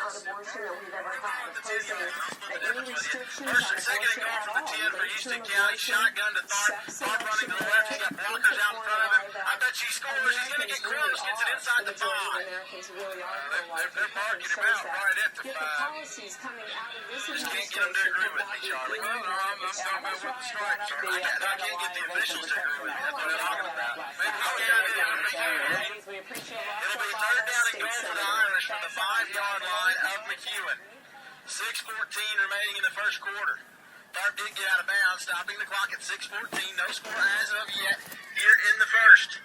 on abortion that we've ever had, opposing any restrictions on First and second and goal for the 10 for Houston County. Shotgun to Tharp. Tharp running to the left. He's got blockers out in front of him. I bet she scores. He's going to get close. Gets it inside the 5. They're marking him out right at the 5. Policies coming out of this Just can't get them to agree with me, Charlie. Well, no, I'm going with the strike, Charlie. I can't get the officials to agree with me. That's what I'm talking about. It'll be third down and goal for the Irish from the 5-yard line of McEwen. 6:14 remaining in the first quarter. Tharp did get out of bounds, stopping the clock at 6:14. No score as of yet here in the first.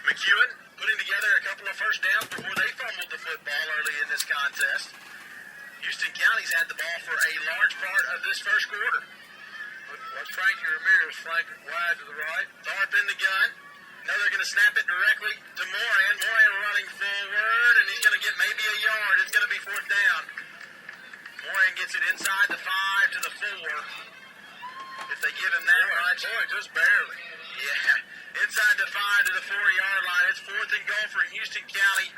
McEwen putting together a couple of first downs before they fumbled the football early in this contest. Houston County's had the ball for a large part of this first quarter. Watch Frankie Ramirez flanking wide to the right. Tharp in the gun. Now they're going to snap it directly to Moran. Moran running forward, and he's going to get maybe a yard. It's going to be fourth down. Moran gets it inside the 5 to the 4. If they give him that much. Boy, just barely. Yeah. Inside the 5 to the 4-yard line. It's fourth and goal for Houston County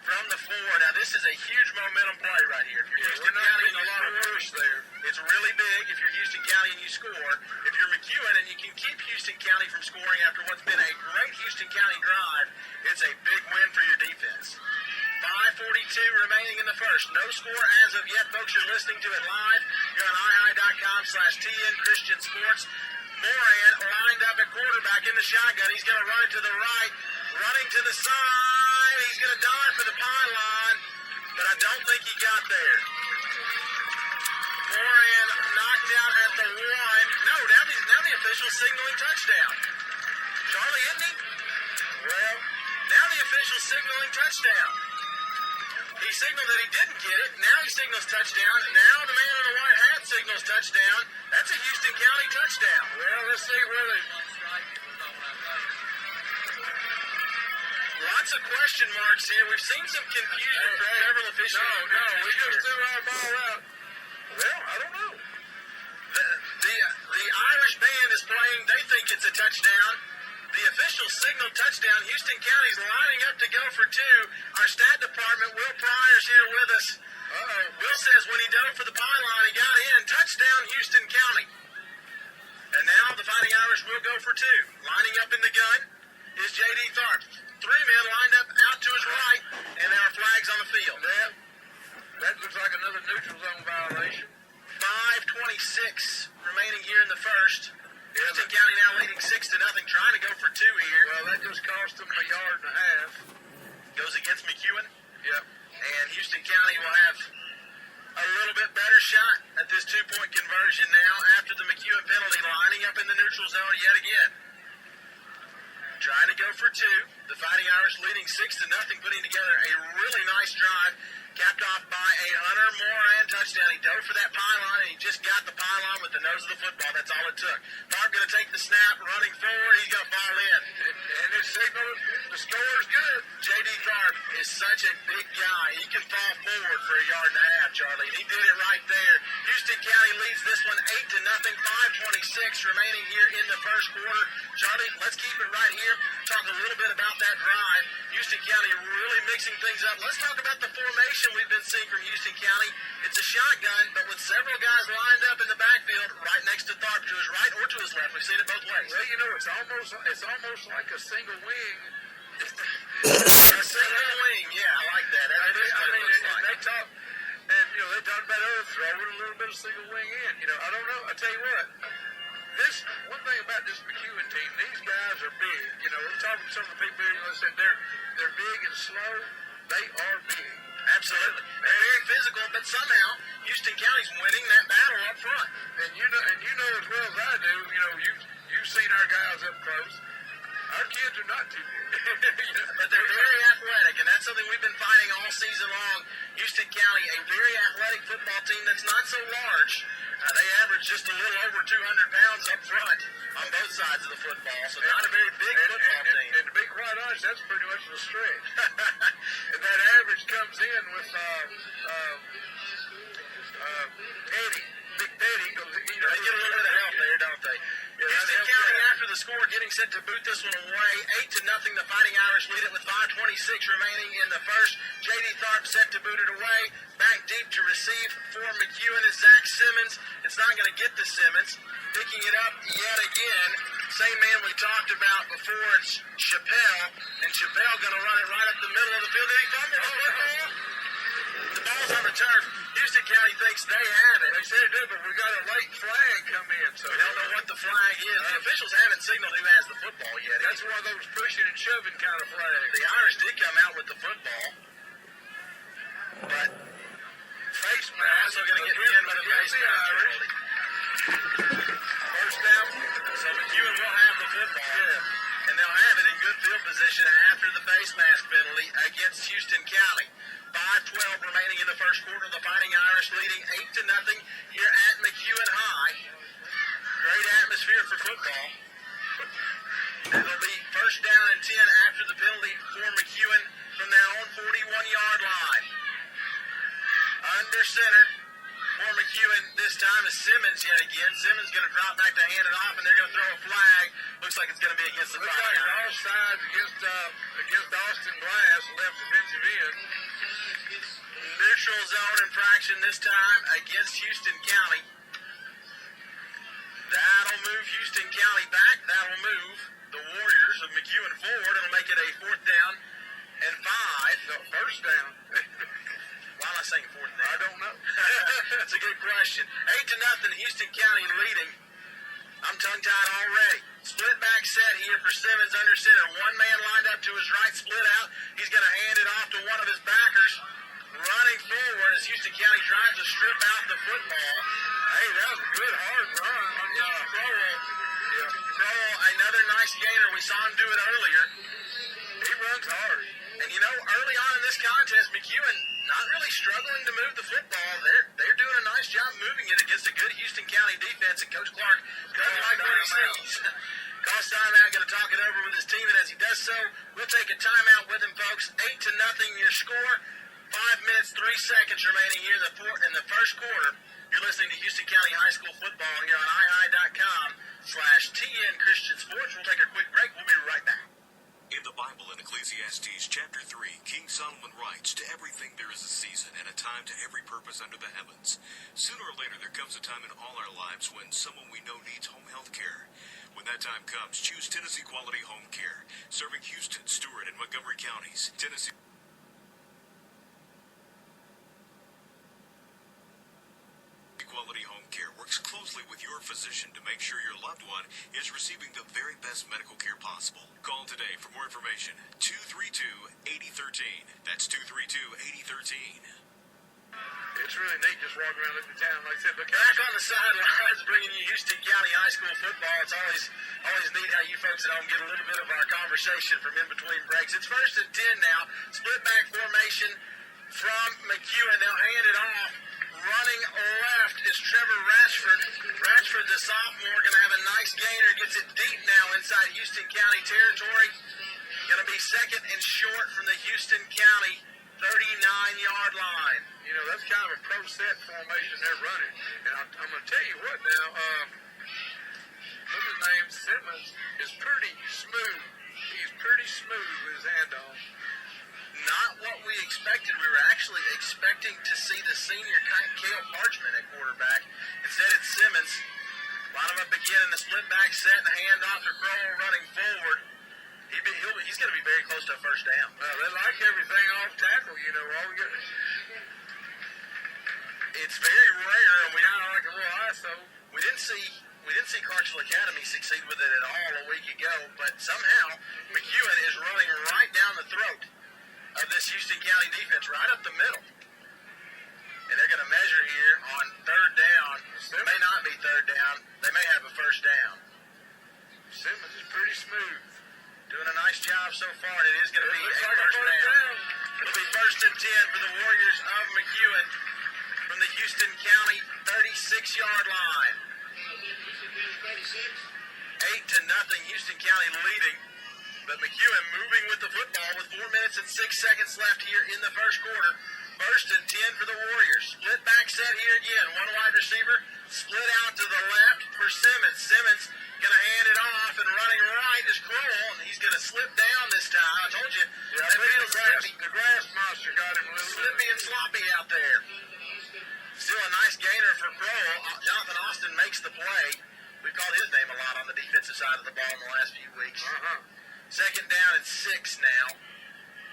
from the 4. Now, this is a huge momentum play right here. If you're Houston County and you score there, it's really big if you're Houston County and you score. If you're McEwen and you can keep Houston County from scoring after what's been a great Houston County drive, it's a big win for your defense. 5:42 remaining in the first. No score as of yet, folks. You're listening to it live. You're on iHigh.com/TN Christian Sports. Moran lined up at quarterback in the shotgun. He's going to run it to the right, running to the side. He's going to dive for the pylon, but I don't think he got there. Moran knocked out at the 1. No, now the official's signaling touchdown. Charlie, isn't he? Well, now the official's signaling touchdown. He signaled that he didn't get it. Now he signals touchdown. Now the man in the white hat signals touchdown. That's a Houston County touchdown. Well, let's see where they... Lots of question marks here. We've seen some confusion from several officials. No, we just threw our ball out. Well, I don't know. The Irish band is playing. They think it's a touchdown. The official signaled touchdown. Houston County's lining up to go for 2. Our stat department, Will Pryor's here with us. Will says when he dove for the pylon, he got in. Touchdown, Houston County. And now the Fighting Irish will go for 2. Lining up in the gun is J.D. Tharp. 3 men lined up out to his right, and there are flags on the field. That looks like another neutral zone violation. 5:26 remaining here in the first. Houston County now leading 6-0, trying to go for 2 here. Well, that just cost them a yard and a half. Goes against McEwen. Yep. And Houston County will have a little bit better shot at this 2-point conversion now after the McEwen penalty, lining up in the neutral zone yet again. Trying to go for 2. The Fighting Irish leading 6-0, putting together a really nice drive. Capped off by a Hunter Moran touchdown. He dove for that pylon, and he just got the pylon with the nose of the football. That's all it took. Tharp going to take the snap, running forward. He's going to fall in. And his signal, the score is good. J.D. Tharp is such a big guy. He can fall forward for a yard and a half, Charlie. And he did it right there. Houston County leads this one 8-0. 5:26 remaining here in the first quarter. Charlie, let's keep it right here. Talk a little bit about that drive. Houston County really mixing things up. Let's talk about the formation we've been seeing from Houston County. It's a shotgun, but with several guys lined up in the backfield right next to Tharp, to his right or to his left. We've seen it both ways. Well, you know, it's almost like a single wing. A single wing, yeah, I like that. They talk, and you know, they talk about throwing a little bit of single wing in. You know, I don't know. I tell you what. This one thing about this McEwen team, these guys are big. You know, we're talking to some of the people here that said they're big and slow. They are big. Absolutely. They're very physical, but somehow Houston County's winning that battle up front. And you know as well as I do, you know, you've seen our guys up close. Our kids are not too big. But they're very athletic, and that's something we've been fighting all season long. Houston County, a very athletic football team that's not so large. They average just a little over 200 pounds up front on both sides of the football, so not a very big football team. And to be quite honest, that's pretty much the stretch. And that average comes in with Eddie, Big Betty. They get a little bit of help there, don't they? Houston County, after the score, getting set to boot this one away. 8-0, the Fighting Irish lead it with 5:26 remaining in the first. J.D. Tharp set to boot it away. Back deep to receive for McEwen is Zach Simmons. It's not going to get to Simmons. Picking it up yet again. Same man we talked about before. It's Chappelle. And Chappelle going to run it right up the middle of the field. Did he fumble the football? The ball's on the turf. Houston County thinks they have it. They said it did, but we got a late flag come in. So we don't know what the flag is. The officials haven't signaled who has the football yet. That's one of those pushing and shoving kind of flags. The Irish did come out with the football. But face mask. They're also going to get in with a face mask penalty. First down. So McEwen will have the football. Yeah. And they'll have it in good field position after the face mask penalty against Houston County. 5:12 remaining in the first quarter. The Fighting Irish leading 8-0 here at McEwen High. Great atmosphere for football. It'll be first down and 10 after the penalty for McEwen from their own 41-yard line. Under center for McEwen this time is Simmons yet again. Simmons going to drop back to hand it off, and they're going to throw a flag. Looks like it's going to be against the Fighting Irish. Looks like all sides against Austin Glass, left defensive end. Neutral zone infraction this time against Houston County. That'll move Houston County back. That'll move the Warriors of McEwen forward. It'll make it a 4th down and 5. No, first down. Why am I saying 4th down? I don't know. That's a good question. 8-0, Houston County leading. I'm tongue-tied already. Split back set here for Simmons under center. One man lined up to his right, split out. He's going to hand it off to one of his backers. Running forward as Houston County tries to strip out the football. Hey, that was a good hard run. Crowell, another nice gainer. We saw him do it earlier. He runs hard. And you know, early on in this contest, McEwen not really struggling to move the football. They're doing a nice job moving it against a good Houston County defense, and Coach Clark doesn't like what he sees. Calls timeout, going to talk it over with his team, and as he does so, we'll take a timeout with him, folks. 8-0 your score. 5 minutes, 3 seconds remaining here in the first quarter. You're listening to Houston County High School football here on ihigh.com/TN Christian Sports. We'll take a quick break. We'll be right back. In the Bible in Ecclesiastes chapter 3, King Solomon writes, "To everything there is a season and a time to every purpose under the heavens." Sooner or later there comes a time in all our lives when someone we know needs home health care. When that time comes, choose Tennessee Quality Home Care, serving Houston, Stewart, and Montgomery counties. Tennessee Quality Home Care works closely with your physician to make sure your loved one is receiving the very best medical care possible. Call today for more information. 232-8013. That's 232-8013. It's really neat just walking around looking down. Like I said, look Back on the sidelines, bringing you Houston County High School football. It's always neat how you folks at home get a little bit of our conversation from in between breaks. It's 1st and 10 now. Split back formation from McEwen. They'll hand it off. Running left is Trevor Ratchford. Ratchford, the sophomore, going to have a nice gainer. Gets it deep now inside Houston County territory. Going to be second and short from the Houston County 39-yard line. You know, that's kind of a pro set formation they're running. And I'm going to tell you what now, what's his name? Simmons is pretty smooth. He's pretty smooth with his handoff. Not what we expected. We were actually expecting to see the senior Cale Parchment at quarterback. Instead, it's Simmons. Line him up again in the split back set and the handoff to Crowell running forward. He's going to be very close to a first down. Well, they like everything off tackle, you know. All we got. It's very rare, and we kind of like a little ISO. We didn't see Clarksville Academy succeed with it at all a week ago, but somehow McEwen is running right down the throat of this Houston County defense, right up the middle. And they're going to measure here on 3rd down. It may not be 3rd down. They may have a first down. Simmons is pretty smooth. Doing a nice job so far, and it is going to be a first down. It'll be 1st and 10 for the Warriors of McEwen from the Houston County 36-yard line. 8-0, Houston County leading. But McEwen moving with the football with 4 minutes and 6 seconds left here in the first quarter. 1st and 10 for the Warriors. Split back set here again. One wide receiver split out to the left for Simmons. Simmons going to hand it off, and running right is out there. Still a nice gainer for Kroll. Jonathan Austin makes the play. We've called his name a lot on the defensive side of the ball in the last few weeks. Second down and 6 now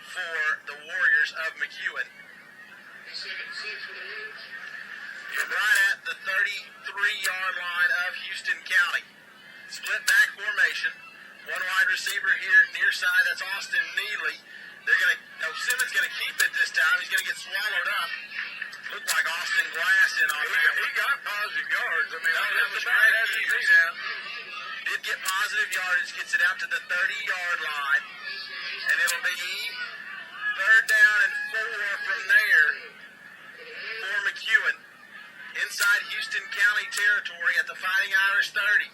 for the Warriors of McEwen. Right at the 33-yard line of Houston County. Split back formation. One wide receiver here near side. That's Austin Neely. Simmons going to keep it this time. He's going to get swallowed up. Looked like Austin Glasson on that. He got positive yards. I mean, that was great. Did get positive yardage. Gets it out to the 30-yard line. And it'll be third down and 4 from there for McEwen. Inside Houston County territory at the Fighting Irish 30.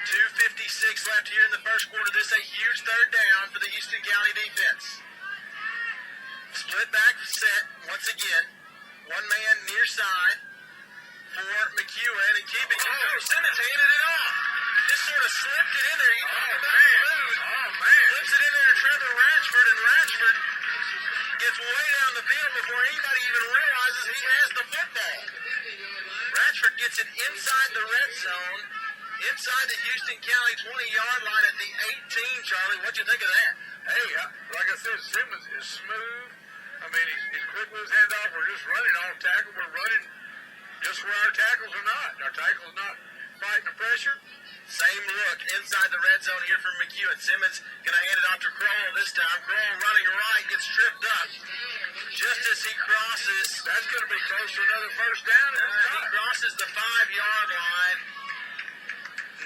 2:56 left here in the first quarter. This is a huge third down for the Houston County defense. Split back set once again. One man near side for McEwen and keeping it. Simmons handed it off. Just sort of slipped it in there. Flips it in there to Trevor Ratchford, and Ratchford gets way down the field before anybody even realizes he has the football. Ratchford gets it inside the red zone, inside the Houston County 20-yard line at the 18, Charlie. What'd you think of that? Hey, like I said, Simmons is smooth. I mean, he's quick with his handoff. We're just running off tackle. We're running just where our tackles are not. Our tackles not fighting the pressure. Same look inside the red zone here from McEwen. Simmons going to hand it off to Kroll this time. Kroll running right, gets tripped up. Just as he crosses, that's going to be close to another first down. He crosses the 5-yard line.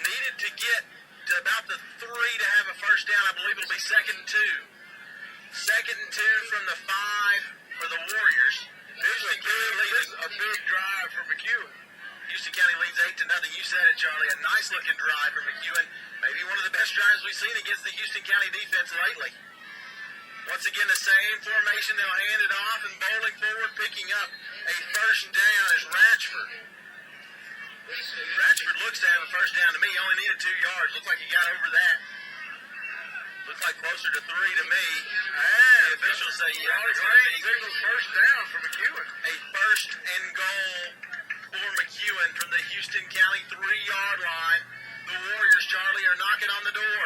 Needed to get to about the 3 to have a first down. I believe it'll be 2nd and 2. 2nd and 2 from the 5 for the Warriors. This is a big drive for McEwen. Houston County leads 8-0. You said it, Charlie. A nice-looking drive for McEwen. Maybe one of the best drives we've seen against the Houston County defense lately. Once again, the same formation. They'll hand it off, and bowling forward, picking up a first down is Ratchford. Ratchford looks to have a first down to me. He only needed 2 yards. Looks like he got over that. Looks like closer to 3 to me. The officials say, Signals first down for McEwen. A first and goal for McEwen from the Houston County 3-yard line. The Warriors, Charlie, are knocking on the door.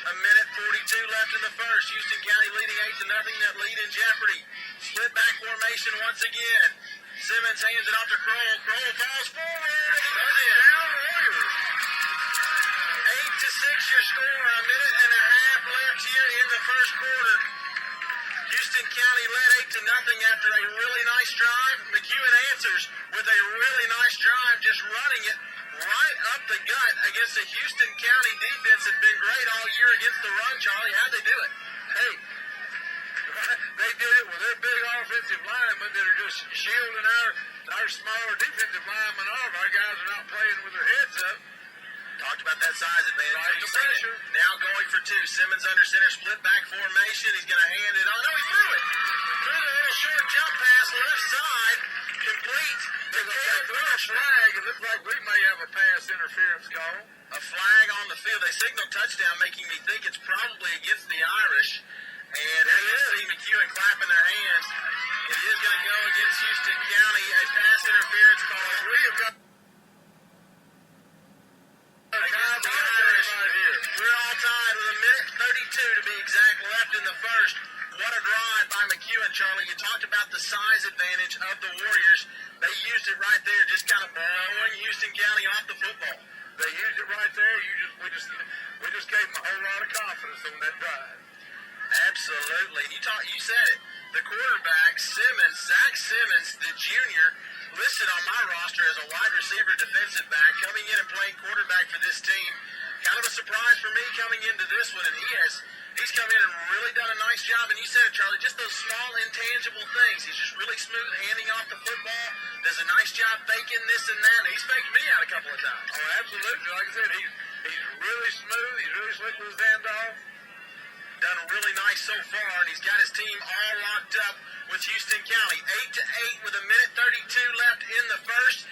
A minute 42 left in the first. Houston County leading 8-0. That lead in jeopardy. Split back formation once again. Simmons hands it off to Kroll. Kroll falls forward. Down Warriors. 8-6 your score. A minute and a half left here in the first quarter. Houston County led 8-0 after a really nice drive. McEwen answers with a really nice drive, just running it right up the gut against the Houston County defense. That's been great all year against the run, Charlie. How'd they do it? Hey, they did it with their big offensive linemen that are just shielding our smaller defensive linemen off. Our guys are not playing with their heads up. Talked about that size advantage. Right, the pressure. Now going for 2. Simmons under center, split back formation. He's going to hand it on. No, he threw it. Threw the little short jump pass left side. Complete. There's a flag. It looks like we may have a pass interference call. A flag on the field. They signal touchdown, making me think it's probably against the Irish. And as you see McEwen clapping their hands, it is going to go against Houston County. A pass interference call. We have got We're all tied with a minute 32 to be exact left in the first. What a drive by McEwen, Charlie. You talked about the size advantage of the Warriors. They used it right there, just kind of blowing Houston County off the football. They used it right there. We just gave them a whole lot of confidence on that drive. Absolutely. You said it. The quarterback, Zach Simmons, the junior, listed on my roster as a wide receiver defensive back, coming in and playing quarterback for this team. Kind of a surprise for me coming into this one, and he's come in and really done a nice job. And you said it, Charlie, just those small intangible things. He's just really smooth handing off the football, does a nice job faking this and that, and he's faked me out a couple of times. Oh, absolutely. Like I said, he's really smooth. He's really slick with his handoff. Done really nice so far, and he's got his team all locked up with Houston County. 8-8 with a minute 32 left in the first.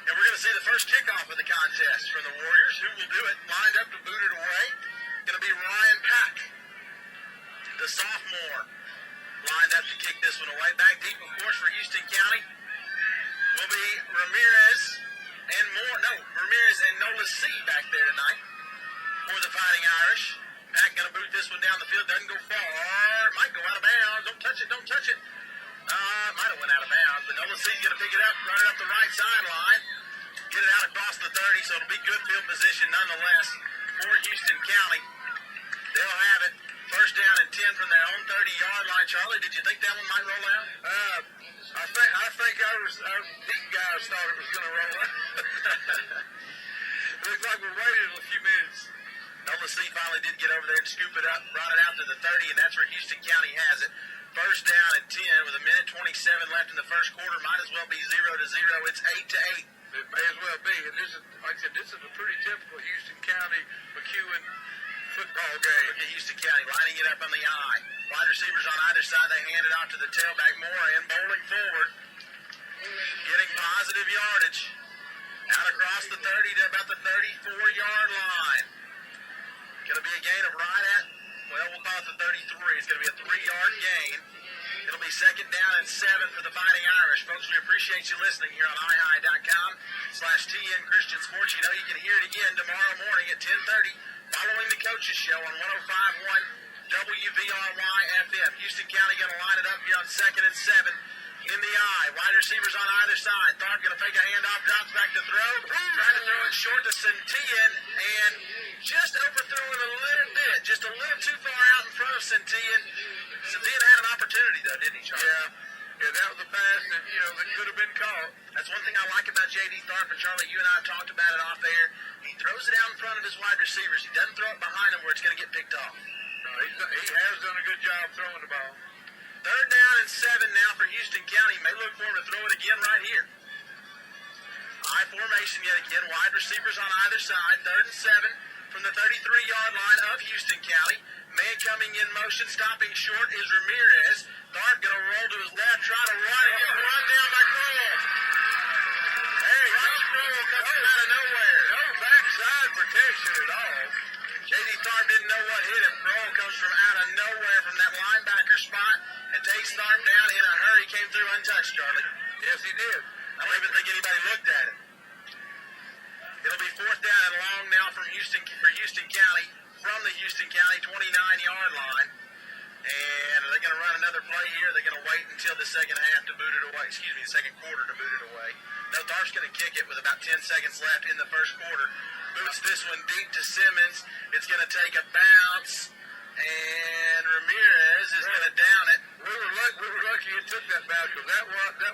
And we're going to see the first kickoff of the contest from the Warriors. Who will do it? Lined up to boot it away. Going to be Ryan Pack, the sophomore. lined up to kick this one away. Back deep, of course, for Houston County will be Ramirez and Nola C back there tonight for the Fighting Irish. Pat going to boot this one down the field. Doesn't go far. Might go out of bounds. Don't touch it. Might have went out of bounds, but Nola C's going to pick it up, run it up the right sideline, get it out across the 30, so it'll be good field position nonetheless for Houston County. They'll have it. First down and 10 from their own 30-yard line. Charlie, did you think that one might roll out? I think our deep guys thought it was going to roll out. It looked like we waited a few minutes. Nola C finally did get over there and scoop it up, brought it out to the 30, and that's where Houston County has it. First down and 10 with a minute 27 left in the first quarter. Might as well be 0-0. It's 8-8. It may as well be. And this is, like I said, this is a pretty typical Houston County McEwen football game. Look at Houston County lining it up on the eye. Wide receivers on either side. They hand it off to the tailback, Moran, bowling forward, getting positive yardage. Out across the 30 to about the 34-yard line. Going to be a gain of right at, well, we'll call it the 33. It's going to be a 3-yard gain. It'll be second down and 7 for the Fighting Irish. Folks, we appreciate you listening here on ihigh.com/TN Christian Sports. You know you can hear it again tomorrow morning at 10:30 following the Coaches Show on 105.1 WVRY FM. Houston County going to line it up here on second and 7. In the eye, wide receivers on either side. Tharp going to fake a handoff, drops back to throw. Trying to throw it short to Centillan, and just overthrew it a little bit. Just a little too far out in front of Centillan. Centillan had an opportunity, though, didn't he, Charlie? Yeah, that was a pass that, that could have been caught. That's one thing I like about J.D. Tharp, and Charlie, you and I have talked about it off air. He throws it out in front of his wide receivers. He doesn't throw it behind him where it's going to get picked off. No, he has done a good job throwing the ball. Third down and 7 now for Houston County. May look for him to throw it again right here. High formation yet again. Wide receivers on either side. Third and 7 from the 33-yard line of Houston County. Man coming in motion, stopping short is Ramirez. Tharp going to roll to his left, try to run and get run down by Kroll. Hey, Coach Kroll comes from out of nowhere. No backside protection at all. J.D. Tharp didn't know what hit him. Kroll comes from out of nowhere from that linebacker spot and takes Tharp down in a hurry. Came through untouched, Charlie. Yes, he did. I don't even think anybody looked at it. It'll be fourth down and long now for Houston County, from the Houston County 29-yard line. And are they going to run another play here? They're going to wait until the second half to boot it away. Excuse me, the second quarter to boot it away. No, Tharp's going to kick it with about 10 seconds left in the first quarter. Boots this one deep to Simmons. It's going to take a bounce, and Ramirez is going to down it. We were lucky it took that bounce, because that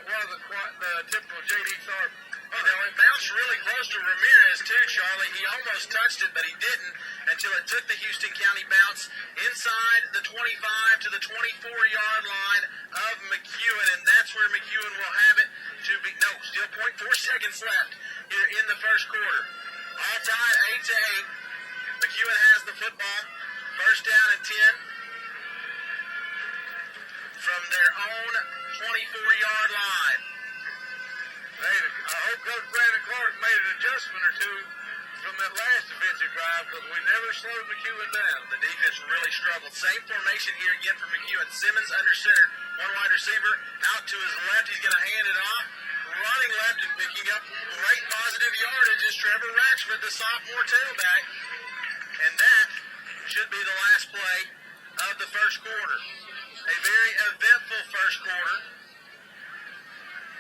wasn't quite the typical J.D. Tharp. It bounced really close to Ramirez, too, Charlie. He almost touched it, but he didn't until it took the Houston County bounce inside the 25 to the 24-yard line of McEwen, and that's where McEwen will have it to be. No, still 0.4 seconds left here in the first quarter. All tied 8-8. McEwen has the football. First down and 10 from their own 24-yard line. Hey, I hope Coach Brandon Clark made an adjustment or two from that last defensive drive, because we never slowed McEwen down. The defense really struggled. Same formation here again for McEwen. Simmons under center. One wide receiver out to his left. He's going to hand it off. Running left and picking up great positive yardage is Trevor Ratchford, the sophomore tailback. And that should be the last play of the first quarter. A very eventful first quarter.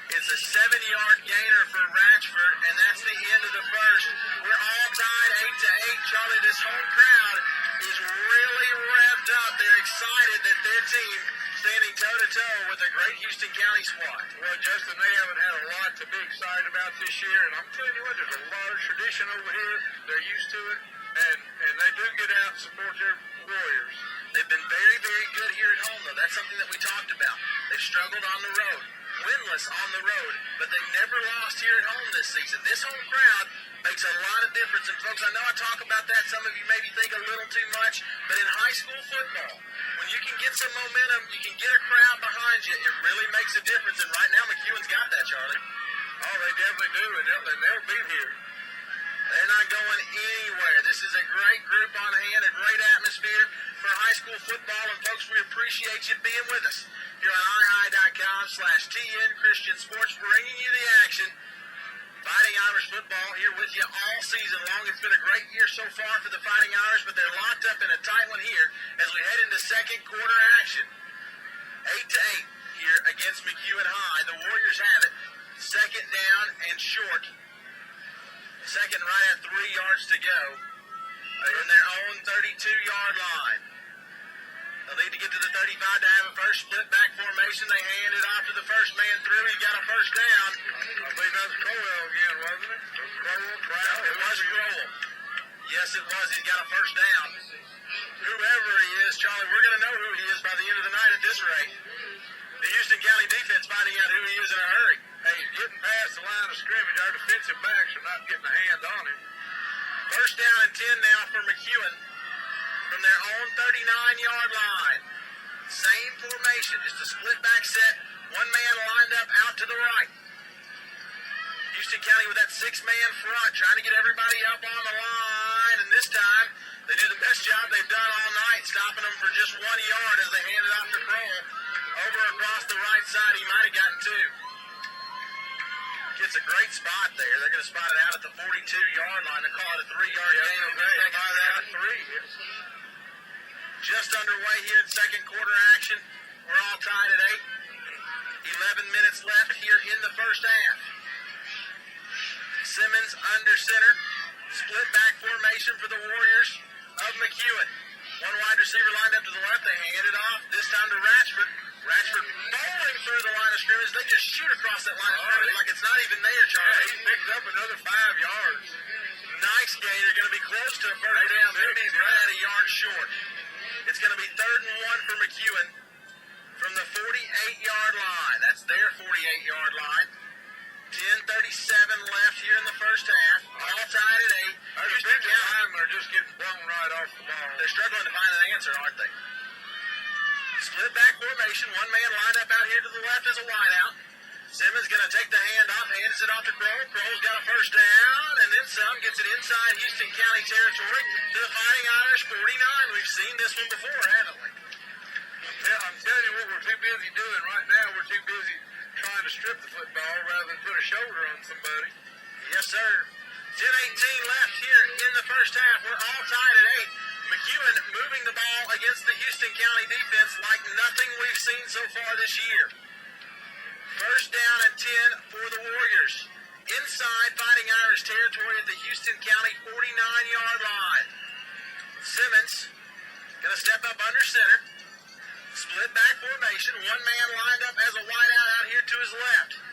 It's a 7-yard gainer for Ratchford, and that's the end of the first. We're all tied 8-8. Charlie, this home crowd is really revved up. They're excited that their team standing toe-to-toe with a great Houston County squad. Well, Justin, they haven't had a lot to be excited about this year, and I'm telling you what, there's a lot of tradition over here. They're used to it, and they do get out and support their Warriors. They've been very, very good here at home, though. That's something that we talked about. They've struggled on the road, winless on the road, but they've never lost here at home this season. This home crowd makes a lot of difference. And, folks, I know I talk about that. Some of you maybe think a little too much, but in high school football, when you can get some momentum, you can get a crowd behind you, it really makes a difference. And right now, McEwen's got that, Charlie. Oh, they definitely do, and they'll be here. They're not going anywhere. This is a great group on hand, a great atmosphere for high school football. And, folks, we appreciate you being with us here on iHigh.com/TN Christian Sports, bringing you the action. Fighting Irish football here with you all season long. It's been a great year so far for the Fighting Irish, but they're locked up in a tight one here as we head into second quarter action. 8-8 here against McEwen High. The Warriors have it. Second down and short. Second right at 3 yards to go. In their own 32-yard line. They'll need to get to the 35 to have a first split back formation. They hand it off to the first man through. He got a first down. I believe that was Crowell again, wasn't it? Crowell? It was Crowell. Yes, it was. He's got a first down. Whoever he is, Charlie, we're going to know who he is by the end of the night at this rate. The Houston County defense finding out who he is in a hurry. Hey, he's getting past the line of scrimmage. Our defensive backs are not getting a hand on him. First down and 10 now for McEwen from their own 39-yard line. Same formation, just a split back set. One man lined up out to the right. Houston County with that six-man front, trying to get everybody up on the line. And this time, they do the best job they've done all night, stopping them for just 1 yard as they hand it off to Crowell. Over across the right side, he might have gotten two. Gets a great spot there. They're going to spot it out at the 42-yard line. They call it a 3-yard gain. Just underway here in second quarter action. We're all tied at 8. 11 minutes left here in the first half. Simmons under center. Split back formation for the Warriors of McEwen. One wide receiver lined up to the left. They hand it off. This time to Ratchford. Ratchford bowling through the line of scrimmage. They just shoot across that line of scrimmage like it's not even there, Charlie. He picked up another 5 yards. Nice gain. They're going to be close to a first down. Maybe he's right at a yard short. It's going to be 3rd and 1 for McEwen from the 48-yard line. That's their 48-yard line. 10:37 left here in the first half. All tied at 8. Our defensive linemen are just getting blown right off the ball. They're struggling to find an answer, aren't they? Split back formation. One man lined up out here to the left as a wideout. Simmons going to take the handoff, hands it off to Crowell. Crowell's got a first down, and then some. Gets it inside Houston County territory to the Fighting Irish 49. We've seen this one before, haven't we? Yeah, I'm telling you what we're too busy doing right now. We're too busy trying to strip the football rather than put a shoulder on somebody. Yes, sir. 10:18 left here in the first half. We're all tied at 8. McEwen moving the ball against the Houston County defense like nothing we've seen so far this year. First down and 10 for the Warriors. Inside Fighting Irish territory at the Houston County 49-yard line. Simmons going to step up under center. Split back formation. One man lined up as a wideout out here to his left.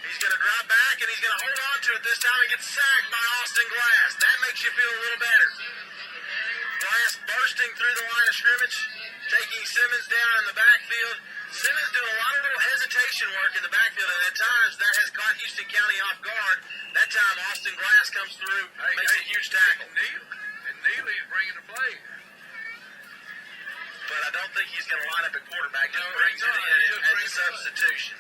He's going to drop back, and he's going to hold on to it this time and get sacked by Austin Glass. That makes you feel a little better. Glass bursting through the line of scrimmage, taking Simmons down in the backfield. Simmons doing a lot of little hesitation work in the backfield, and at times that has caught Houston County off guard. That time Austin Glass comes through, makes a huge tackle. Neely's bringing the play. But I don't think he's going to line up at quarterback. He brings it in as a substitution.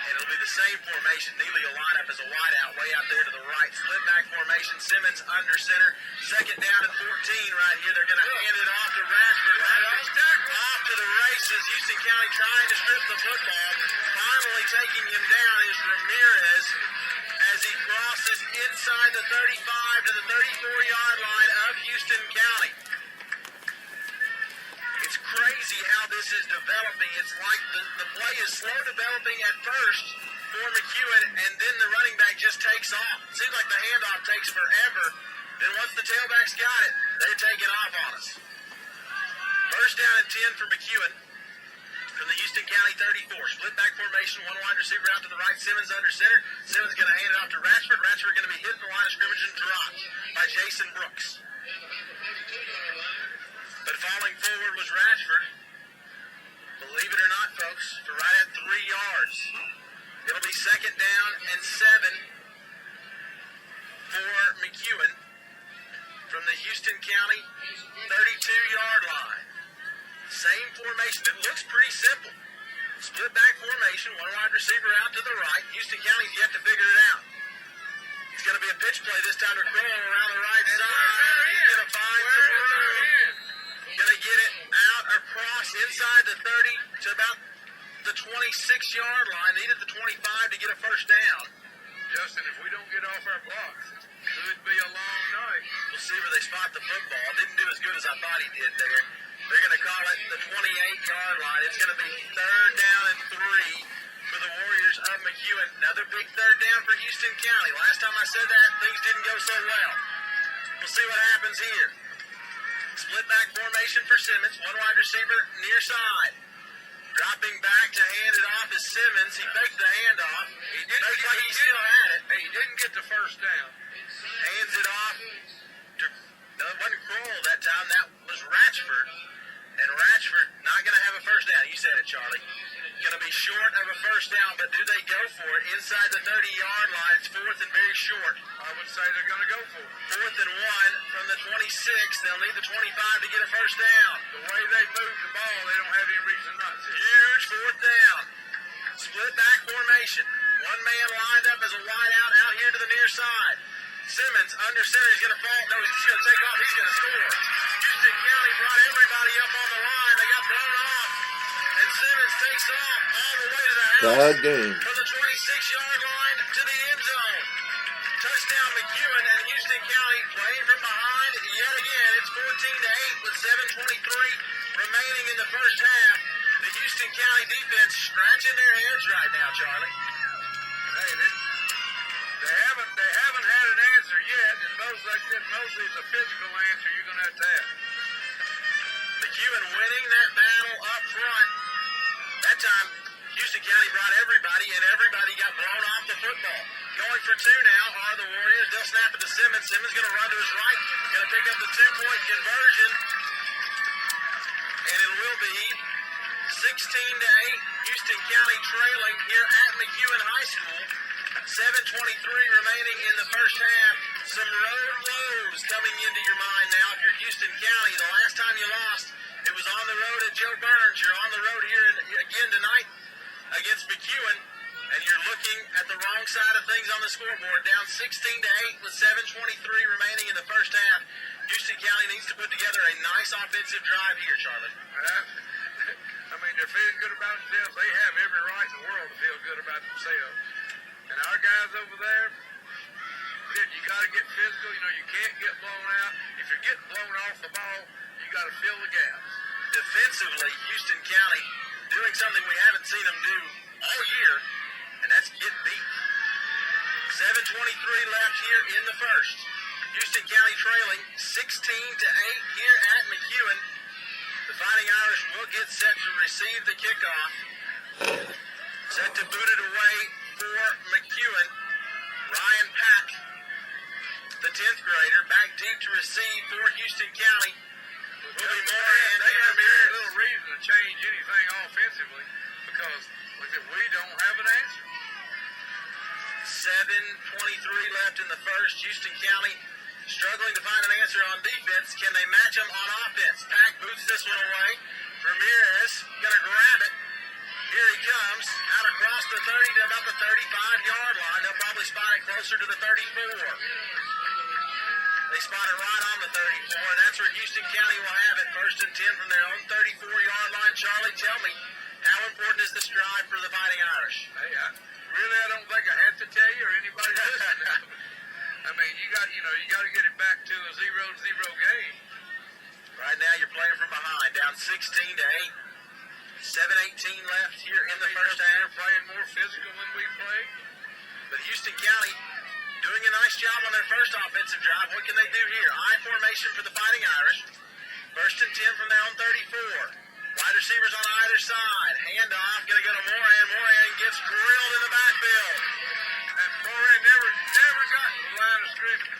And it'll be the same formation. Neely will line up as a wideout way out there to the right. Split back formation. Simmons under center. Second down at 14 right here. They're going to hand it off to Rashford. Off to the races. Houston County trying to strip the football. Finally taking him down is Ramirez as he crosses inside the 35 to the 34-yard line of Houston County. It's crazy how this is developing. It's like the play is slow developing at first for McEwen, and then the running back just takes off. It seems like the handoff takes forever. Then once the tailback's got it, they're taking off on us. First down and 10 for McEwen from the Houston County 34. Split back formation, one wide receiver out to the right. Simmons under center. Simmons going to hand it off to Ratchford. Ratchford going to be hitting the line of scrimmage and dropped by Jason Brooks. But falling forward was Ratchford. Believe it or not, folks, for right at 3 yards. It'll be second down and 7 for McEwen from the Houston County 32-yard line. Same formation. It looks pretty simple. Split back formation, one wide receiver out to the right. Houston County's yet to figure it out. It's going to be a pitch play this time to Crowell around the right side. He's going to find some room. Going to get it out cross inside the 30 to about the 26-yard line. Needed the 25 to get a first down. Justin, if we don't get off our blocks, it could be a long night. We'll see where they spot the football. Didn't do as good as I thought he did there. They're going to call it the 28-yard line. It's going to be 3rd down and 3 for the Warriors of McEwen. Another big 3rd down for Houston County. Last time I said that, things didn't go so well. We'll see what happens here. Split back formation for Simmons. One wide receiver near side. Dropping back to hand it off is Simmons. He faked the handoff. He faked like he still had it. Hey, he didn't get the first down. Hands it off to, no, it wasn't Kroll that time. That was Ratchford. And Ratchford not going to have a first down. You said it, Charlie. Going to be short of a first down, but do they go for it? Inside the 30-yard line, it's 4th and very short. I would say they're going to go for it. 4th and 1 from the 26. They'll need the 25 to get a first down. The way they move the ball, they don't have any reason not to. Huge 4th down. Split back formation. One man lined up as a wide out here to the near side. Simmons under center. He's going to fall. No, he's going to take off. He's going to score. Houston County brought everybody up on the line. They got blown off. And Simmons takes off all the way to the house. Bad game. From the 26-yard line to the end zone. Touchdown McEwen, and Houston County playing from behind yet again. It's 14-8 with 7:23 remaining in the first half. The Houston County defense scratching their heads right now, Charlie. Hey, they haven't had an answer yet, and mostly it's a physical answer you're going to have. McEwen winning that battle up front. That time, Houston County brought everybody, and everybody got blown off the football. Going for two now are the Warriors. They'll snap it to Simmons. Simmons going to run to his right. Going to pick up the 2-point conversion. And it will be 16-8. Houston County trailing here at McEwen High School. 7:23 remaining in the first half. Some road lows coming into your mind now if you're Houston County. The last time you lost, it was on the road at Joe Burns. You're on the road here again tonight against McEwen, and you're looking at the wrong side of things on the scoreboard. Down 16-8 with 7:23 remaining in the first half. Houston County needs to put together a nice offensive drive here, Charlie. I mean, they're feeling good about themselves. They have every right in the world to feel good about themselves. And our guys over there, you got to get physical. You know, you can't get blown out. If you're getting blown off the ball, you got to fill the gaps. Defensively, Houston County doing something we haven't seen them do all year, and that's get beat. 7:23 left here in the first. Houston County trailing 16-8 here at McEwen. The Fighting Irish will get set to receive the kickoff. Set to boot it away for McEwen. Ryan Pack, the 10th grader, back deep to receive for Houston County. Will be Moran They and have very Ramirez. little reason to change anything offensively because we don't have an answer. 7:23 left in the first. Houston County struggling to find an answer on defense. Can they match them on offense? Pack boots this one away. Ramirez going to grab it. Here he comes, out across the 30 to about the 35-yard line. They'll probably spot it closer to the 34. They spot it right on the 34. That's where Houston County will have it. 1st and 10 from their own 34-yard line. Charlie, tell me, how important is this drive for the Fighting Irish? Hey, I don't think I have to tell you or anybody listening. I mean, you got to get it back to a 0-0 game. Right now, you're playing from behind, down 16-8. 7:18 left here in the first half. They're playing more physical than we play. But Houston County doing a nice job on their first offensive drive. What can they do here? I formation for the Fighting Irish. 1st and 10 from their own 34. Wide receivers on either side. Handoff, going to go to Moran. Moran gets grilled in the backfield. And Moran never got to the line of scrimmage.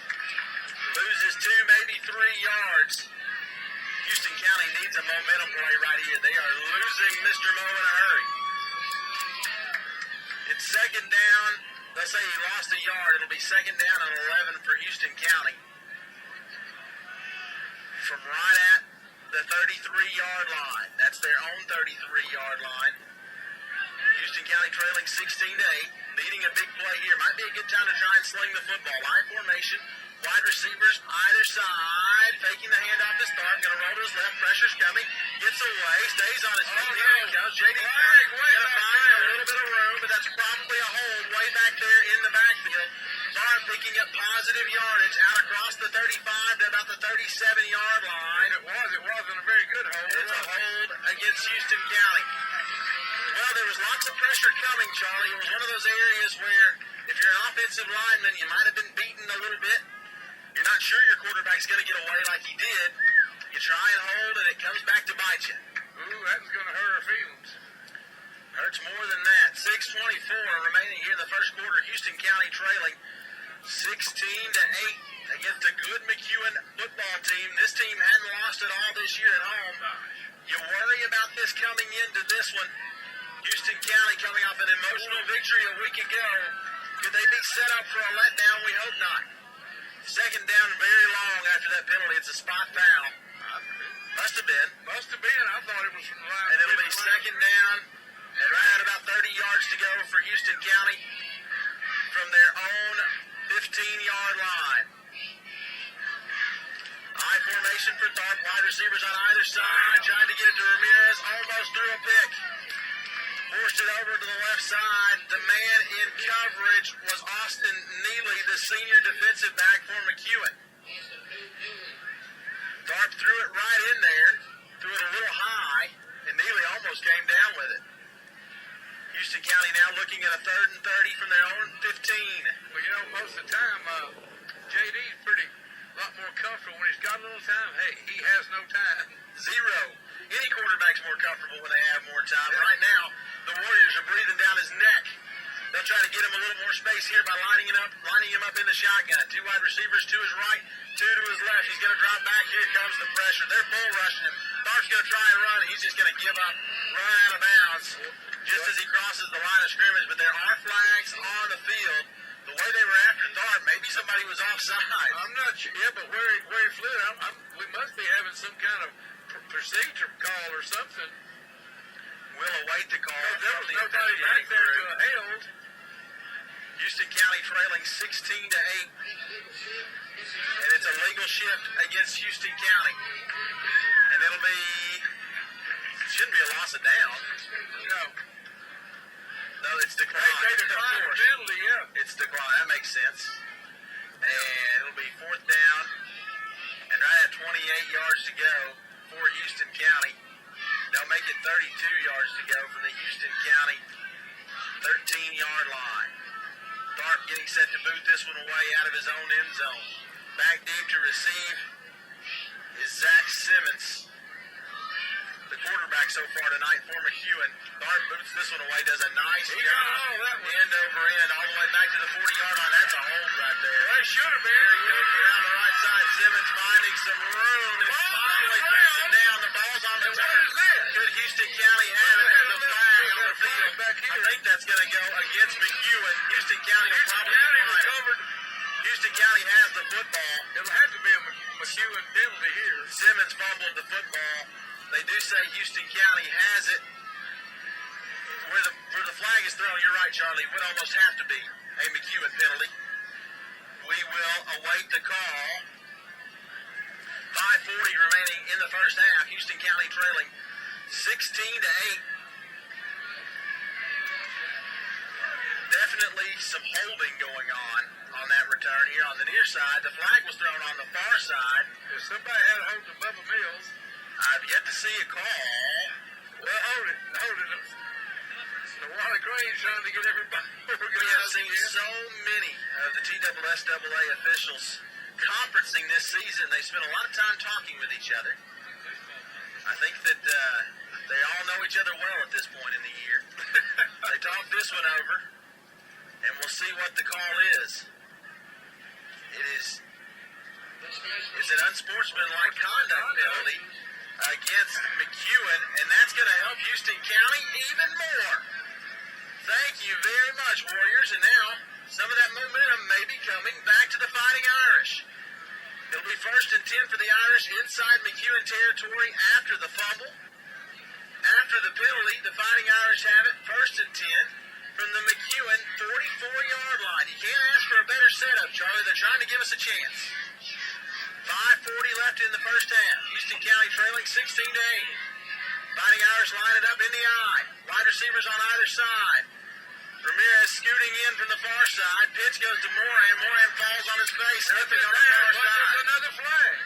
Loses 2, maybe 3 yards. Houston County needs a momentum play right here. They are losing Mr. Mo in a hurry. It's 2nd down. They'll say he lost a yard. It'll be 2nd down and 11 for Houston County. From right at the 33-yard line. That's their own 33-yard line. Houston County trailing 16-8. Needing a big play here. Might be a good time to try and sling the football. I formation. Wide receivers either side. Faking the handoff to start. Going to roll to his left. Pressure's coming. Gets away, stays on his feet. Oh, Here no. he goes. J.D. Flag way gonna back find a there. little bit of room, but that's probably a hold way back there in the backfield. Dart picking up positive yardage out across the 35 to about the 37-yard line. It wasn't a very good hold. It's a hold against Houston County. Well, there was lots of pressure coming, Charlie. It was one of those areas where if you're an offensive lineman, you might have been beaten a little bit. You're not sure your quarterback's going to get away like he did. You try and hold, and it comes back to bite you. Ooh, that's going to hurt our feelings. Hurts more than that. 6:24 remaining here in the first quarter. Houston County trailing 16-8 against a good McEwen football team. This team hadn't lost at all this year at home. You worry about this coming into this one. Houston County coming off an emotional victory a week ago. Could they be set up for a letdown? We hope not. Second down very long after that penalty. It's a spot foul. Must have been. I thought it was from the line. And it'll be second down and right at about 30 yards to go for Houston County from their own 15-yard line. I formation for Tharp. Wide receivers on either side. Trying to get it to Ramirez. Almost threw a pick. Forced it over to the left side. The man in coverage was Austin Neely, the senior defensive back for McEwen. Tharp threw it right in there. Threw it a little high. And Neely almost came down with it. Houston County now looking at a 3rd and 30 from their own 15. Well, you know, most of the time, JD's a lot more comfortable when he's got a little time. Hey, he has no time. Zero. Any quarterback's more comfortable when they have more time. Right now, the Warriors are breathing down his neck. They'll try to get him a little more space here by lining him up in the shotgun. 2 wide receivers to his right, 2 to his left. He's going to drop back. Here comes the pressure. They're bull rushing him. Tharp's going to try and run. He's just going to give up, run out of bounds just as he crosses the line of scrimmage. But there are flags on the field. The way they were after Tharp, maybe somebody was offside. I'm not sure. Yeah, but where he flew, we must be having some kind of procedure call or something. We'll await the call. There was nobody back there to held. Houston County trailing 16-8. And it's a legal shift against Houston County. And shouldn't be a loss of down. No, it's declined. They declined the penalty, yeah. It's declined. That makes sense. And it'll be 4th down. And right at 28 yards to go for Houston County. They'll make it 32 yards to go from the Houston County 13-yard line. Tharp getting set to boot this one away out of his own end zone. Back deep to receive is Zach Simmons, the quarterback so far tonight for McEwen. Tharp boots this one away, does a nice job. End over end, all the way back to the 40-yard line. That's a hold right there. They should have been. Here he goes around the right side. Simmons finding some room. And finally takes it down. The ball's on the turn. Could Houston County have it as a flag on the field? I think that's going to go against McEwen. Houston County will probably find it. Houston County has the football. It'll have to be a McEwen penalty here. Simmons fumbled the football. They do say Houston County has it. Where the flag is thrown, you're right, Charlie. It would almost have to be a McEwen penalty. We will await the call. 5:40 remaining in the first half. Houston County trailing 16-8. Definitely some holding going on that return here on the near side. The flag was thrown on the far side. If somebody had a hold of Bubba Mills, I've yet to see a call. well, hold it. The Wally Crane's trying to get everybody. We have seen so many of the TSSAA officials conferencing this season. They spent a lot of time talking with each other. I think that they all know each other well at this point in the year. They talked this one over, and we'll see what the call is. It's an unsportsmanlike conduct penalty against McEwen, and that's going to help Houston County even more. Thank you very much, Warriors. And now, some of that momentum may be coming back to the Fighting Irish. It'll be 1st and 10 for the Irish inside McEwen territory after the fumble. After the penalty, the Fighting Irish have it 1st and 10 from the McEwen 44-yard line. You can't ask for a better setup, Charlie. They're trying to give us a chance. 5:40 left in the first half. Houston County trailing 16-8. Fighting Irish line it up in the eye. Wide receivers on either side. Ramirez scooting in from the far side. Pitch goes to Moran. Moran falls on his face. Nothing on the far side. Another flag.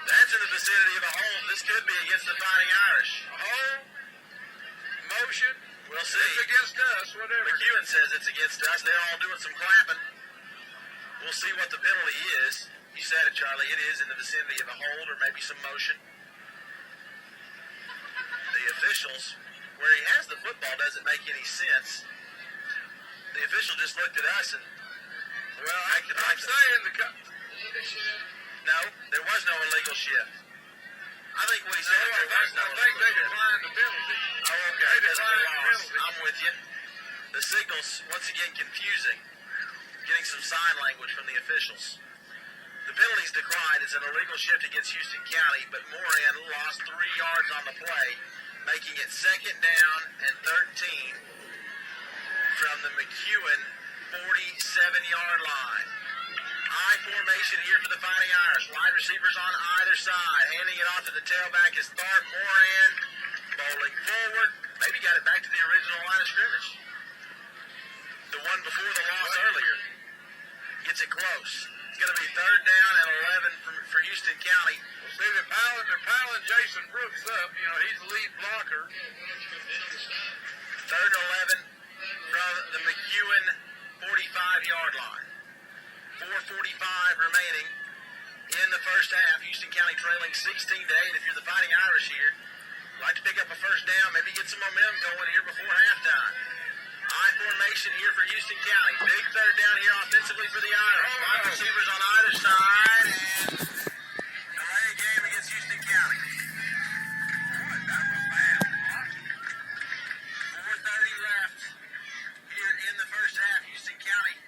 That's in the vicinity of a hold. This could be against the Fighting Irish. Hold. Motion. We'll see. It's against us, whatever. McEwen says it's against us. They're all doing some clapping. We'll see what the penalty is. You said it, Charlie. It is in the vicinity of a hold or maybe some motion. The officials, where he has the football, doesn't make any sense. The official just looked at us and, well, I'm saying no, there was no illegal shift. I think what he said, there was no illegal shift. I think they declined the penalty. Oh, okay. They declined the penalty. I'm with you. The signal's, once again, confusing. Getting some sign language from the officials. The penalty's declined. It's an illegal shift against Houston County, but Moran lost 3 yards on the play, making it 2nd down and 13 from the McEwen 47-yard line. I formation here for the Fighting Irish. Wide receivers on either side. Handing it off to the tailback is Tharp. Moran bowling forward. Maybe got it back to the original line of scrimmage. The one before the loss earlier. Gets it close. It's going to be 3rd down and 11 for Houston County. Well, see, they're piling Jason Brooks up. You know, he's the lead blocker. 3rd and 11 from the McEwen 45-yard line. 4:45 remaining in the first half. Houston County trailing 16-8. If you're the Fighting Irish here, like to pick up a first down, maybe get some momentum going here before halftime. I formation here for Houston County. Big 3rd down here offensively for the Irish. Wide receivers on either side, and delay a game against Houston County. Boy, that was bad. 4:30 left here in the first half. Houston County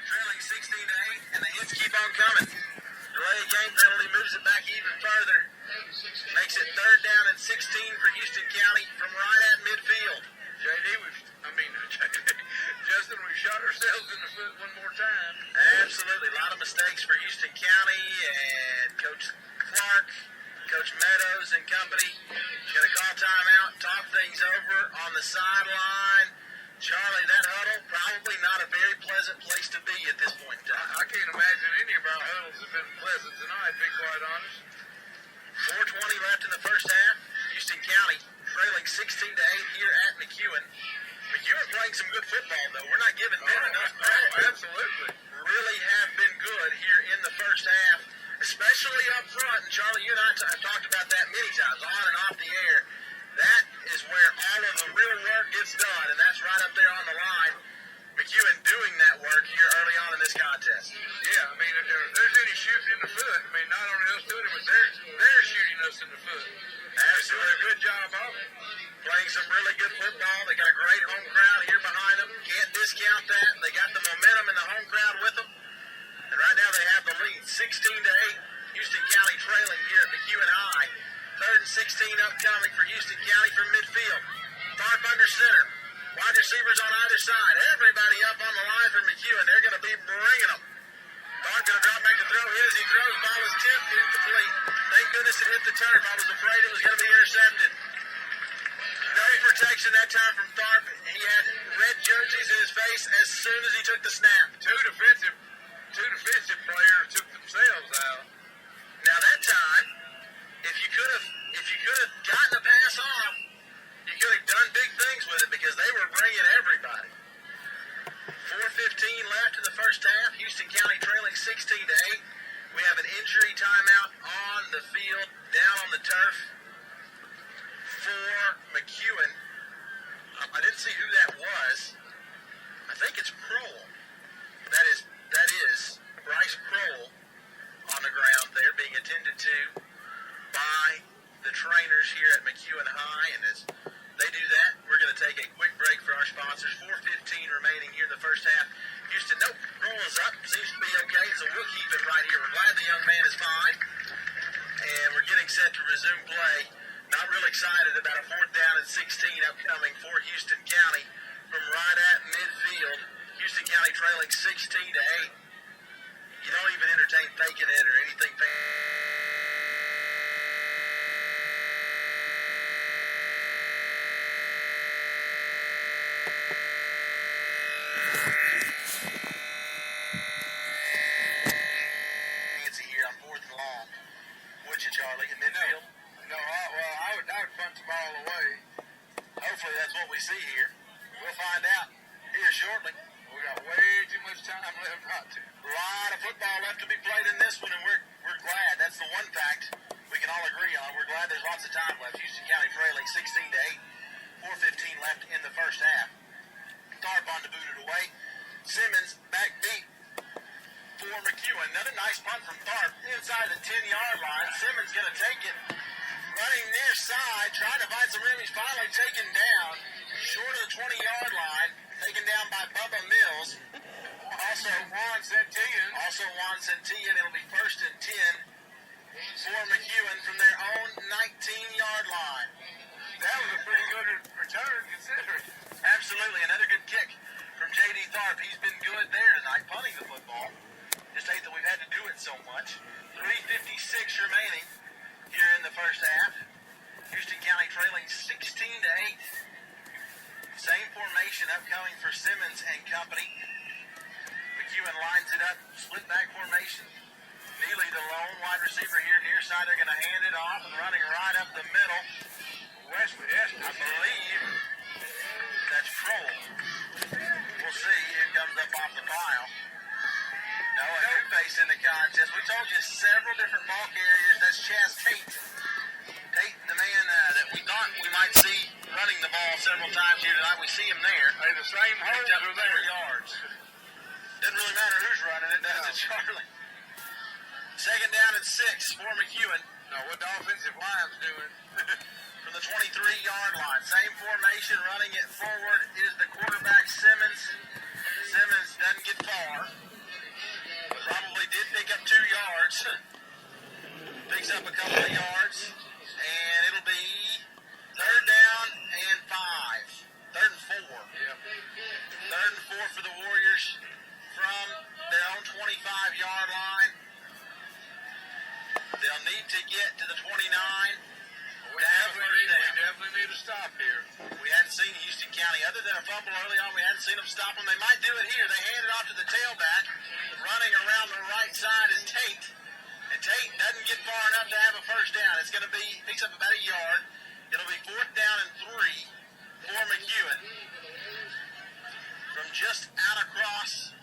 trailing 16-8, and the hits keep on coming. Delay a game penalty moves it back even further. Makes it 3rd down and 16 for Houston County from right at midfield. Justin, we shot ourselves in the foot one more time. Absolutely. A lot of mistakes for Houston County and Coach Clark, Coach Meadows and company. Going to call timeout, talk things over on the sideline. Charlie, that huddle, probably not a very pleasant place to be at this point in time. I can't imagine any of our huddles have been pleasant tonight, to be quite honest. 4:20 left in the first half. Houston County trailing 16-8 here at McEwen. McEwen playing some good football, though. We're not giving them enough credit. Absolutely. Really have been good here in the first half, especially up front. And Charlie, you and I have talked about that many times, on and off the air. That is where all of the real work gets done, and that's right up there on the line. McEwen doing that work here early on in this contest. Yeah, I mean, if there's any shooting in the foot, I mean, not only us doing it, but they're shooting us in the foot. They're doing a good job of it. Playing some really good football. They got a great home crowd here behind them. Can't discount that. They got the momentum in the home crowd with them. And right now they have the lead, 16-8. Houston County trailing here at McEwen High. 3rd and 16 upcoming for Houston County from midfield. Tharp under center. Wide receivers on either side. Everybody up on the line for McEwen. They're going to be bringing them. Tharp going to drop back to throw his. He throws. Ball is tipped. Incomplete. Thank goodness it hit the turf. I was afraid it was going to be intercepted. No protection that time from Tharp. He had red jerseys in his face as soon as he took the snap. Two defensive players took themselves out. Now that time, if you could have gotten the pass off, you could have done big things with it because they were bringing everybody. 4:15 left in the first half. Houston County trailing 16-8. We have an injury timeout on the field, down on the turf for McEwen. I didn't see who that was. I think it's Kroll. That is Bryce Kroll on the ground there being attended to by the trainers here at McEwen High. And as they do that, we're going to take a quick break for our sponsors. 4:15 remaining here in the first half. Houston, nope, Kroll is up. Seems to be okay, so we'll keep it right here. We're glad the young man is fine. And we're getting set to resume play It's here on 4th and long. Would you, Charlie, in midfield? No, I would punt the ball away. Hopefully that's what we see here. We'll find out here shortly. We got way too much time left not to. A lot of football left to be played in this one, and we're glad. That's the one fact we can all agree on. We're glad there's lots of time left. Houston County trailing 16-8. 4:15 left in the first half. Tharp on to boot it away. Simmons back deep for McEwen. Another nice punt from Tharp inside the 10-yard line. Simmons going to take it. Running near side, trying to find some room. He's finally taken down. Short of the 20-yard line. Taken down by Bubba Mills. Also, Juan Santillan. Juan Santillan. It'll be 1st and 10 for McEwen from their own 19-yard line. That was a pretty good return, considering. Absolutely. Another good kick from J.D. Tharp. He's been good there tonight, punting the football. Just hate that we've had to do it so much. 3:56 remaining here in the first half. Houston County trailing 16-8. Same formation upcoming for Simmons and company. McEwen lines it up, split back formation. Neely, the lone wide receiver here near side. They're going to hand it off and running right up the middle. Wesley Estes, I believe that's Kroll. We'll see. Here comes up off the pile. No, a new face in the contest. We told you several different ball carriers. That's Chaz Tate. Tate, the man that we thought we might see running the ball several times here tonight. We see him there. Hey, the same holes Picked up are there. 4 yards. Doesn't really matter who's running it, does it, Charlie? 2nd down and 6 for McEwen. No, what the offensive line's doing. From the 23-yard line. Same formation, running it forward is the quarterback, Simmons. Simmons doesn't get far. Probably did pick up 2 yards. Picks up a couple of yards. And it'll be 3rd down and 5. 3rd and 4. Yep. 3rd and 4 for the Warriors from their own 25-yard line. They'll need to get to the 29. We definitely need to stop here. We hadn't seen Houston County, other than a fumble early on, we hadn't seen them stop them. They might do it here. They hand it off to the tailback. Running around the right side is Tate. And Tate doesn't get far enough to have a first down. It's going to be, picks up about a yard. It'll be 4th down and 3 for McEwen. From just out across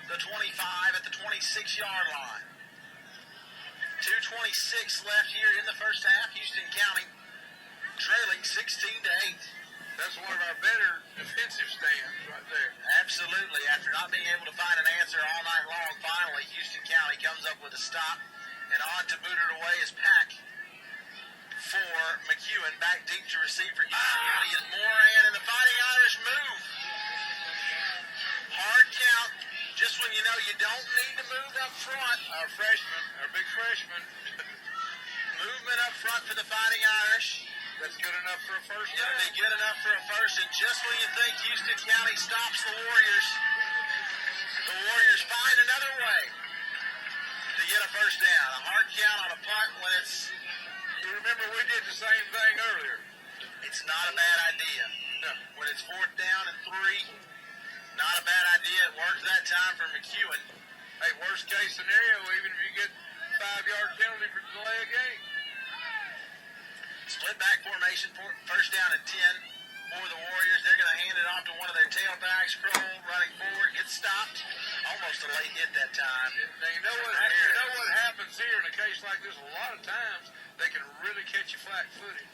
the 25 at the 26-yard line. 2:26 left here in the first half. Houston County trailing 16-8. That's one of our better defensive stands right there. Absolutely. After not being able to find an answer all night long, finally Houston County comes up with a stop. And on to boot it away is Pack for McEwen. Back deep to receive for Houston County is Moran, and the Fighting Irish move. Hard count. Just when you know you don't need to move up front. Our freshman, our big freshman. Movement up front for the Fighting Irish. That's good enough for a first It'll down. be good enough for a first. And just when you think Houston County stops the Warriors find another way to get a first down. A hard count on a punt when it's... You remember we did the same thing earlier. It's not a bad idea. No. When it's 4th down and 3, not a bad idea. It worked that time for McEwen. Hey, worst case scenario, even if you get 5-yard penalty for delay of game. Split back formation, 1st down and 10 for the Warriors. They're going to hand it off to one of their tailbacks. Kroll running forward, gets stopped. Almost a late hit that time. Now, you know what happens here in a case like this? A lot of times they can really catch you flat-footed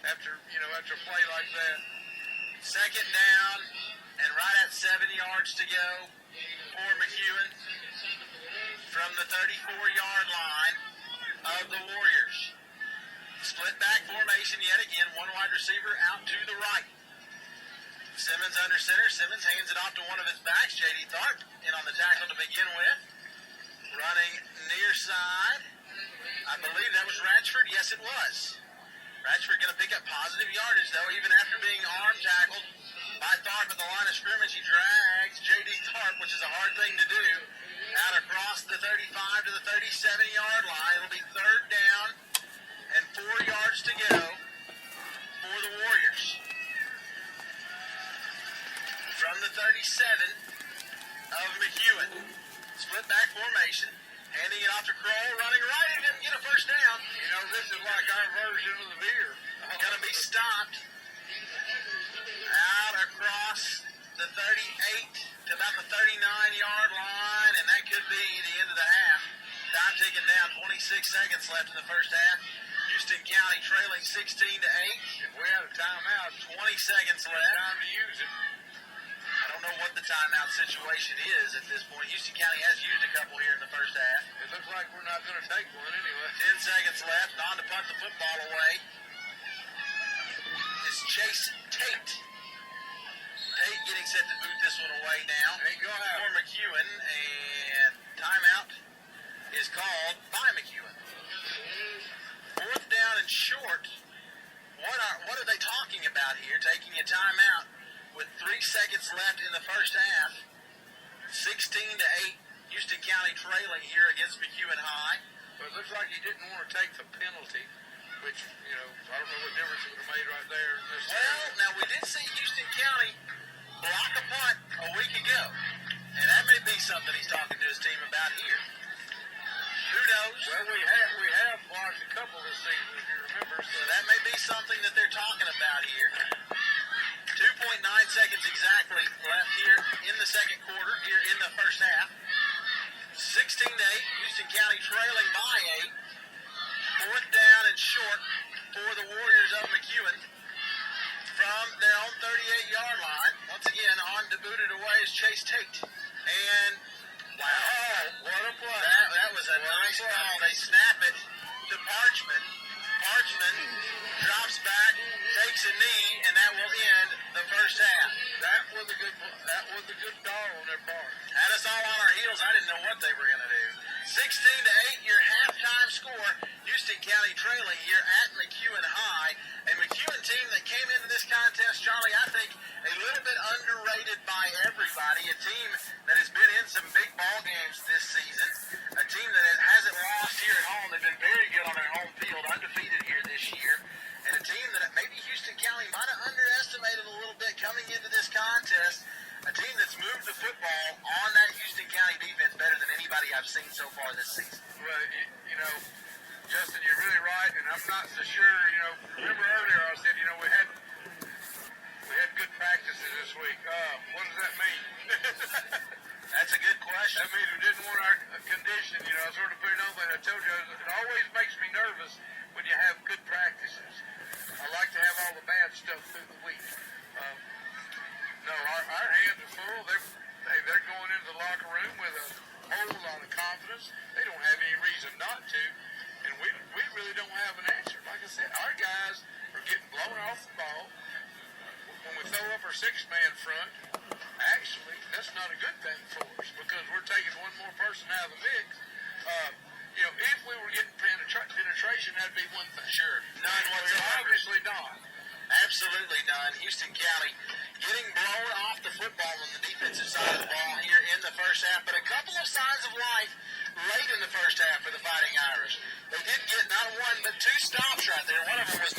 after a play like that. 2nd down and right at 7 yards to go for McEwen from the 34-yard line of the Warriors. Split back formation yet again. One wide receiver out to the right. Simmons under center. Simmons hands it off to one of his backs, J.D. Tharp, in on the tackle to begin with. Running near side. I believe that was Ratchford. Yes, it was. Ratchford going to pick up positive yardage, though, even after being arm tackled by Tharp at the line of scrimmage. He drags J.D. Tharp, which is a hard thing to do, out across the 35 to the 37-yard line. It'll be 3rd down and 4 yards to go for the Warriors. the 37 of McEwen. Split back formation. Handing it off to Kroll. Running right. He didn't get a first down. You know, this is like our version of the beer. Going to be stopped out across the 38 to about the 39-yard line, and that could be the end of the half. Time ticking down, 26 seconds left in the first half. Houston County trailing 16 to 8. If we had a timeout, 20 seconds left. time to use it. I don't know what the timeout situation is at this point. Houston County has used a couple here in the first half. It looks like we're not going to take one anyway. 10 seconds left. On to punt the football away is Chase Tate. Tate getting set to boot this one away now. Ain't gonna happen. For McEwen, and timeout is called by McEwen. Fourth down and short. What are they talking about here? Taking a timeout with 3 seconds left in the first half. 16 to 8. Houston County trailing here against McEwen High. But it looks like he didn't want to take the penalty, which, you know, I don't know what difference it would have made right there. Well, now we did see Houston County block a punt a week ago, and that may be something he's talking to his team about here. Who knows? Well, we have blocked a couple this season, if you remember. So that may be something that they're talking about here. 2.9 seconds exactly left here in the second quarter, here in the first half. 16 to 8, Houston County trailing by 8. Fourth down and short for the Warriors of McEwen from their own 38-yard line. Once again, on to boot it away is Chase Tate. And, wow, what a play. That was a nice call. They snap it to Parchman. Parchman drops back, takes a knee, and that will end the first half. That was a good call on their part. Had us all on our heels. I didn't know what they were going to do. 16 to 8, your halftime score. Houston County trailing here at McEwen High. A McEwen team that came into this contest, Charlie, I think a little bit underrated by everybody. A team that has been in some big ball games this season. A team that hasn't lost here at home. They've been very good on their home field, undefeated here this year. And a team that maybe Houston County might have underestimated a little bit coming into this contest. A team that's moved the football on that Houston County defense better than anybody I've seen so far this season. Well, you know, Justin, you're really right, and I'm not so sure. You know, remember earlier I said, you know, we had good practices this week. What does that mean? That's a good question. That means we didn't want our condition. You know, I sort of put it on, but I told you it always makes me nervous when you have good practices. I like to have all the bad stuff through the week. No, our hands are full. They're going into the locker room with a whole lot of confidence. They don't have any reason not to, and we really don't have an answer. Like I said, our guys are getting blown off the ball. When we throw up our six-man front, actually, that's not a good thing for us because we're taking one more person out of the mix. You know, if we were getting penetration, that'd be one thing. Sure. None whatsoever. Obviously not. Absolutely none. Houston County getting blown off the football on the defensive side of the ball here in the first half, but a couple of signs of life late in the first half for the Fighting Irish. They did get not one but two stops right there. One of them was